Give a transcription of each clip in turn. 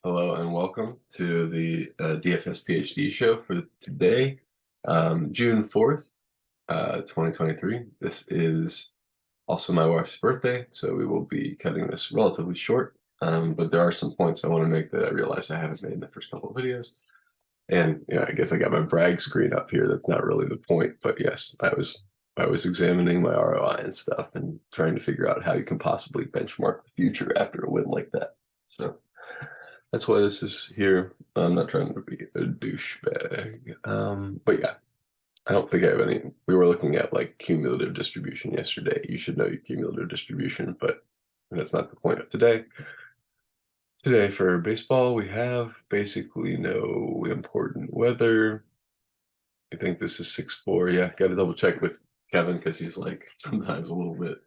Hello and welcome to the DFS PhD show for today, June 4th, 2023. This is also my wife's birthday, so we will be cutting this relatively short, but there are some points I want to make that I realize I haven't made in the first couple of videos. And I guess I got my brag screen up here. That's not really the point, but yes, I was examining my ROI and stuff and trying to figure out how you can possibly benchmark the future after a win like that. So that's why this is here. I'm not trying to be a douchebag. But yeah, I don't think I have any. We were looking at like cumulative distribution yesterday. You should know your cumulative distribution, but that's not the point of today. Today for baseball, we have basically no important weather. I think this is 6-4. Yeah, got to double check with Kevin because he's like sometimes a little bit.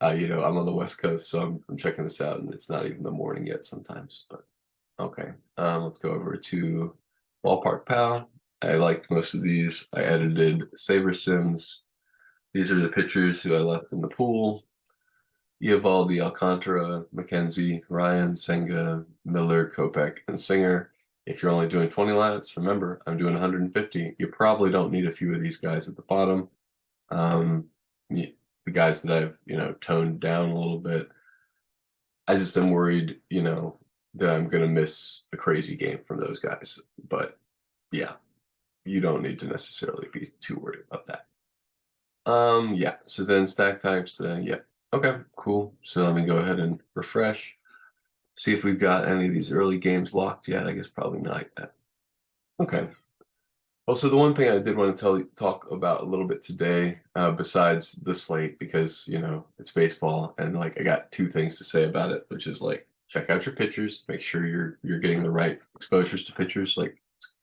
I'm on the West Coast, so I'm checking this out, and it's not even the morning yet sometimes. But okay, let's go over to Ballpark Pal. I liked most of these. I edited Saber Sims. These are the pitchers who I left in the pool. Eovaldi, Alcantara, McKenzie, Ryan, Senga, Miller, Kopech, and Singer. If you're only doing 20 lineups, remember, I'm doing 150. You probably don't need a few of these guys at the bottom. The guys that I've, toned down a little bit. I just am worried, that I'm going to miss a crazy game from those guys. But yeah, you don't need to necessarily be too worried about that. Yeah, so then stack types, yeah. Okay, cool. So let me go ahead and refresh. See if we've got any of these early games locked yet. I guess probably not yet. Okay. Well, so the one thing I did want to talk about a little bit today, besides the slate, because it's baseball, and like I got two things to say about it, which is like check out your pitchers, make sure you're getting the right exposures to pitchers. Like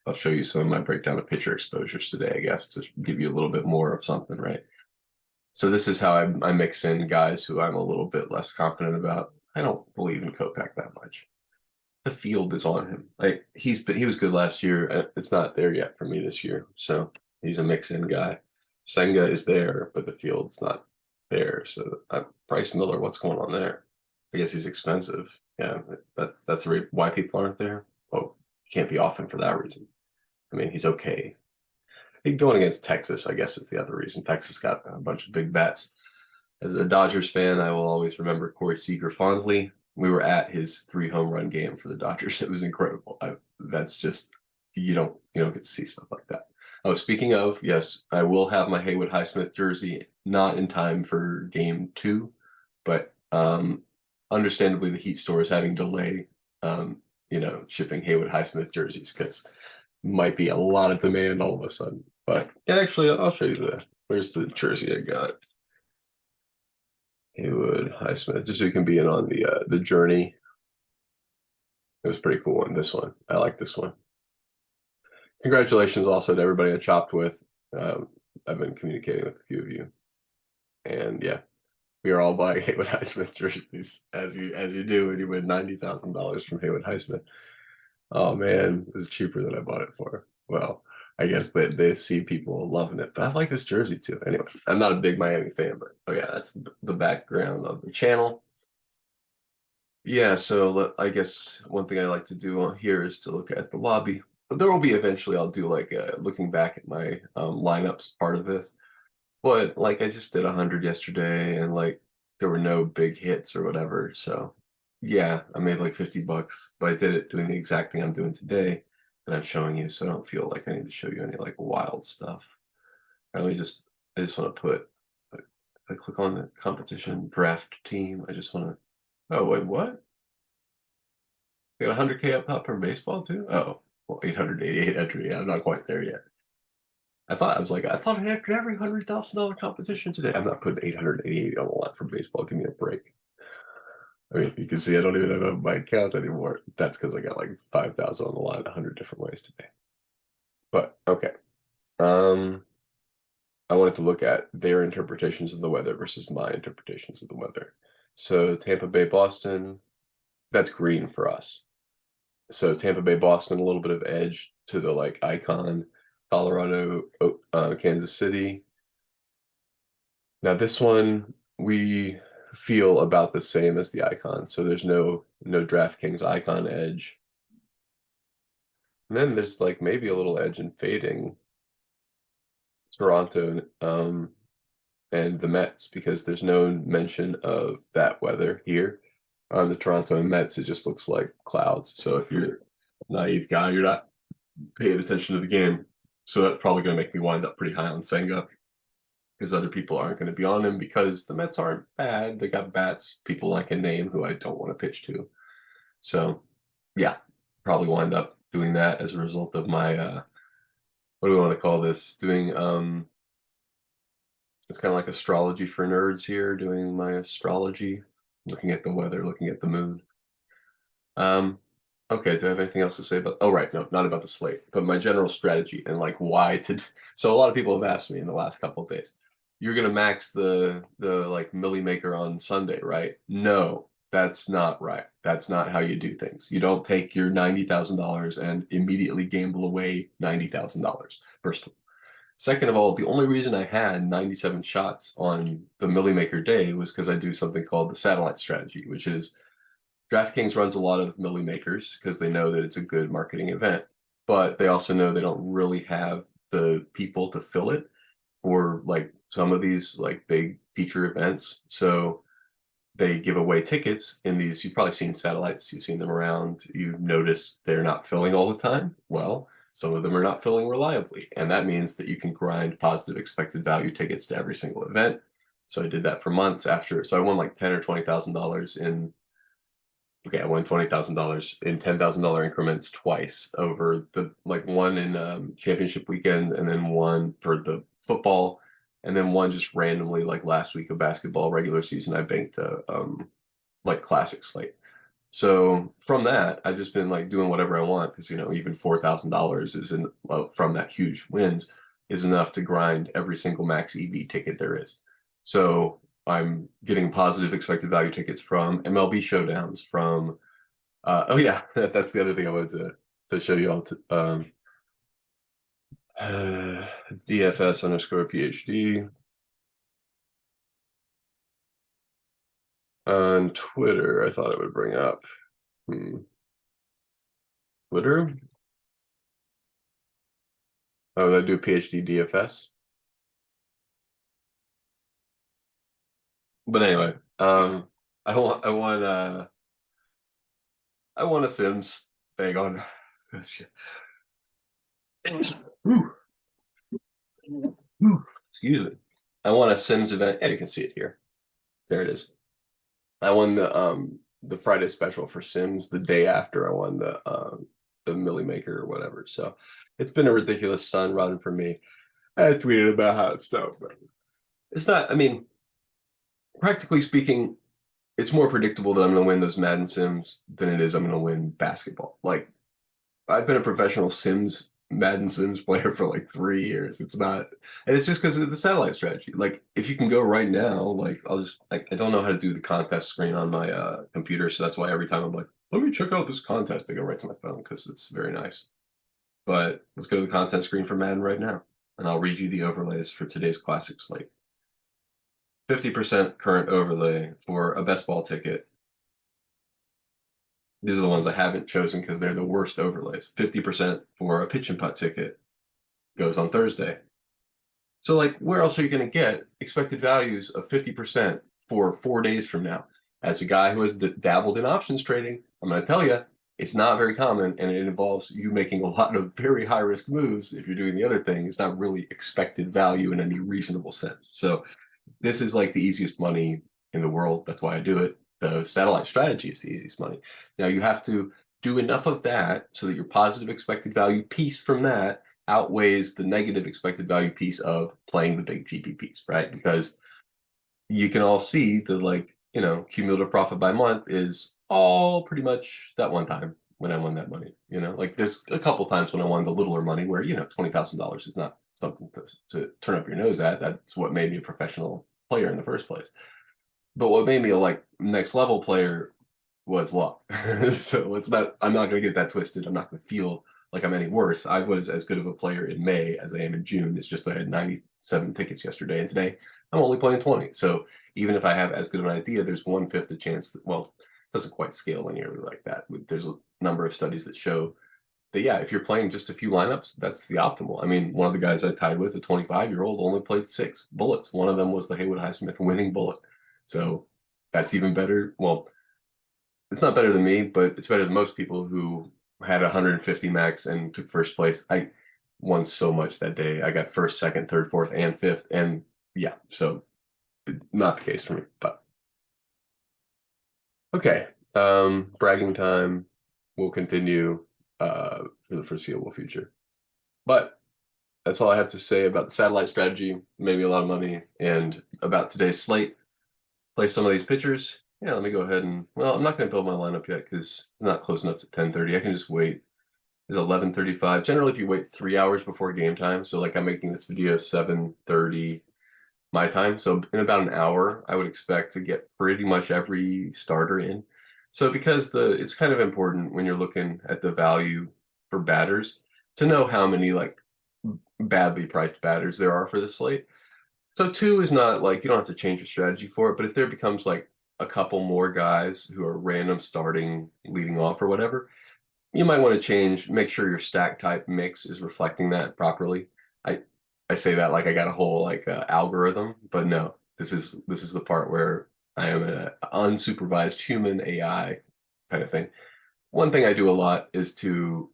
I'll show you some of my breakdown of pitcher exposures today, I guess, to give you a little bit more of something, right? So this is how I mix in guys who I'm a little bit less confident about. I don't believe in Kopech that much. The field is on him. Like he was good last year. It's not there yet for me this year. So he's a mix-in guy. Senga is there, but the field's not there. So Bryce Miller, what's going on there? I guess he's expensive. Yeah, that's why people aren't there. Oh, you can't be off him for that reason. I mean, he's okay. Going against Texas, I guess, is the other reason. Texas got a bunch of big bats. As a Dodgers fan, I will always remember Corey Seager fondly. We were at his 3 home run game for the Dodgers. It was incredible. That's just you don't get to see stuff like that. Oh, speaking of, yes, I will have my Haywood Highsmith jersey not in time for game 2, but understandably the Heat store is having delay, shipping Haywood Highsmith jerseys because might be a lot of demand all of a sudden. But yeah, actually, I'll show you where's the jersey I got. Haywood Highsmith, just so you can be in on the journey. It was pretty cool one. This one, I like this one. Congratulations also to everybody I chopped with. I've been communicating with a few of you, and yeah, we are all buying Haywood Highsmith jerseys as you do when you win $90,000 from Haywood Highsmith. Oh man, this is cheaper than I bought it for. Well, I guess they see people loving it, but I like this jersey too. Anyway, I'm not a big Miami fan, but oh yeah, that's the background of the channel. Yeah, so I guess one thing I like to do on here is to look at the lobby. But there will be eventually I'll do like looking back at my lineups part of this. But like I just did 100 yesterday, and like there were no big hits or whatever. So yeah, I made like $50, but I did it doing the exact thing I'm doing today that I'm showing you. So I don't feel like I need to show you any like wild stuff. I just want to put. If I click on the competition draft team, I just want to. Oh wait, what? We got 100K up top from baseball too? Oh, well, 888 entry. Yeah, I'm not quite there yet. I thought I had every $100,000 competition today. I'm not putting 888 on the line for baseball. Give me a break. I mean, you can see I don't even have my account anymore. That's because I got like 5,000 on the line 100 different ways today. But okay. I wanted to look at their interpretations of the weather versus my interpretations of the weather. So Tampa Bay, Boston, that's green for us. So Tampa Bay, Boston, a little bit of edge to the like icon. Colorado, Kansas City. Now this one we feel about the same as the icon. So there's no DraftKings icon edge. And then there's like maybe a little edge in fading Toronto and the Mets because there's no mention of that weather here. On the Toronto and Mets, it just looks like clouds. So if you're a naive guy, you're not paying attention to the game. So that's probably going to make me wind up pretty high on Senga because other people aren't going to be on him because the Mets aren't bad. They got bats, people I can name who I don't want to pitch to. So yeah, probably wind up doing that as a result of my what do we want to call this? Doing it's kind of like astrology for nerds here, doing my astrology, looking at the weather, looking at the moon. Okay, do I have anything else to say about, oh, right, no, not about the slate, but my general strategy and like why to, so a lot of people have asked me in the last couple of days, you're going to max the like milli maker on Sunday, right? No, that's not right. That's not how you do things. You don't take your $90,000 and immediately gamble away $90,000, first of all. Second of all, the only reason I had 97 shots on the milli maker day was because I do something called the satellite strategy, which is DraftKings runs a lot of milli makers because they know that it's a good marketing event, but they also know they don't really have the people to fill it for like some of these like big feature events. So they give away tickets in these. You've probably seen satellites, you've seen them around, you've noticed they're not filling all the time. Well, some of them are not filling reliably, and that means that you can grind positive expected value tickets to every single event. So I did that for months after. So I won like $10,000 or $20,000 in, okay, I won $20,000 in $10,000 increments twice over the, like, one in championship weekend and then one for the football and then one just randomly like last week of basketball regular season. I banked like classic slate. So from that, I've just been like doing whatever I want because, you know, even $4,000 is in, well, from that huge wins is enough to grind every single max EV ticket there is. So I'm getting positive expected value tickets from MLB showdowns, from oh yeah, that's the other thing I wanted to show you all. DFS underscore PhD on Twitter. I thought it would bring up Twitter. Oh, did I do PhD DFS? But anyway, I want a Sims thing on. Oh, shit. Excuse me. I want a Sims event. Yeah, you can see it here. There it is. I won the Friday special for Sims the day after I won the Millie Maker or whatever. So it's been a ridiculous sun run for me. I tweeted about how it's dope, but it's not. I mean, practically speaking, it's more predictable that I'm going to win those Madden Sims than it is I'm going to win basketball. Like, I've been a professional Madden Sims player for like 3 years. It's not, and it's just because of the satellite strategy. Like, if you can go right now, like, I'll just, like, I don't know how to do the contest screen on my computer, so that's why every time I'm like, let me check out this contest, I go right to my phone because it's very nice. But let's go to the content screen for Madden right now, and I'll read you the overlays for today's classic slate. 50% current overlay for a best ball ticket. These are the ones I haven't chosen because they're the worst overlays. 50% for a pitch and putt ticket goes on Thursday. So, like, where else are you going to get expected values of 50% for 4 days from now? As a guy who has dabbled in options trading, I'm going to tell you, it's not very common, and it involves you making a lot of very high risk moves. If you're doing the other thing, it's not really expected value in any reasonable sense. So this is like the easiest money in the world. That's why I do it. The satellite strategy is the easiest money. Now you have to do enough of that so that your positive expected value piece from that outweighs the negative expected value piece of playing the big GPPs, right? Because you can all see the, like, you know, cumulative profit by month is all pretty much that one time when I won that money. You know, like there's a couple times when I won the littler money where, you know, $20,000 is not something to turn up your nose at. That's what made me a professional player in the first place. But what made me a like next level player was luck. So it's not, I'm not going to get that twisted. I'm not going to feel like I'm any worse. I was as good of a player in May as I am in June. It's just that I had 97 tickets yesterday, and today I'm only playing 20. So even if I have as good of an idea, there's 1/5 the chance that, well, it doesn't quite scale linearly like that. There's a number of studies that show yeah, if you're playing just a few lineups, that's the optimal. I mean, one of the guys I tied with, a 25-year-old, only played 6 bullets. One of them was the Haywood Highsmith winning bullet. So that's even better. Well, it's not better than me, but it's better than most people who had 150 max and took first place. I won so much that day. I got first, second, third, fourth, and fifth. And yeah, so not the case for me. But okay, bragging time will continue for the foreseeable future. But that's all I have to say about the satellite strategy. Made me a lot of money, and about today's slate. Play some of these pitchers. Yeah, let me go ahead and, well, I'm not going to build my lineup yet because it's not close enough to 10:30. I can just wait. It's 11:35. Generally, if you wait 3 hours before game time, so like I'm making this video 7:30 my time, so in about an hour, I would expect to get pretty much every starter in. So because it's kind of important when you're looking at the value for batters to know how many like badly priced batters there are for the slate. So 2 is not like you don't have to change your strategy for it, but if there becomes like a couple more guys who are random starting, leading off or whatever, you might want to change, make sure your stack type mix is reflecting that properly. I I say that like I got a whole like algorithm, but no, this is the part where I am an unsupervised human AI kind of thing. One thing I do a lot is to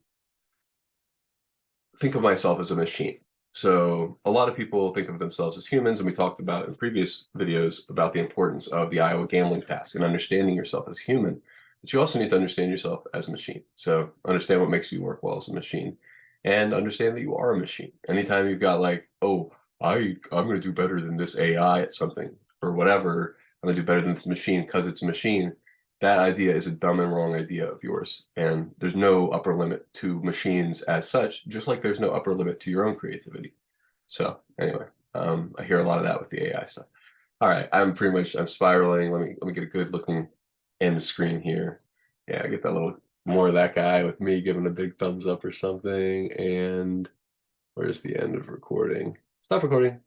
think of myself as a machine. So a lot of people think of themselves as humans, and we talked about in previous videos about the importance of the Iowa gambling task and understanding yourself as human. But you also need to understand yourself as a machine. So understand what makes you work well as a machine, and understand that you are a machine. Anytime you've got like, oh, I'm going to do better than this AI at something or whatever, I'm going to do better than this machine because it's a machine, that idea is a dumb and wrong idea of yours. And there's no upper limit to machines as such, just like there's no upper limit to your own creativity. So anyway, I hear a lot of that with the AI stuff. All right, I'm spiraling. Let me get a good looking end screen here. Yeah, I get that little more of that guy with me giving a big thumbs up or something. And where's the end of recording? Stop recording.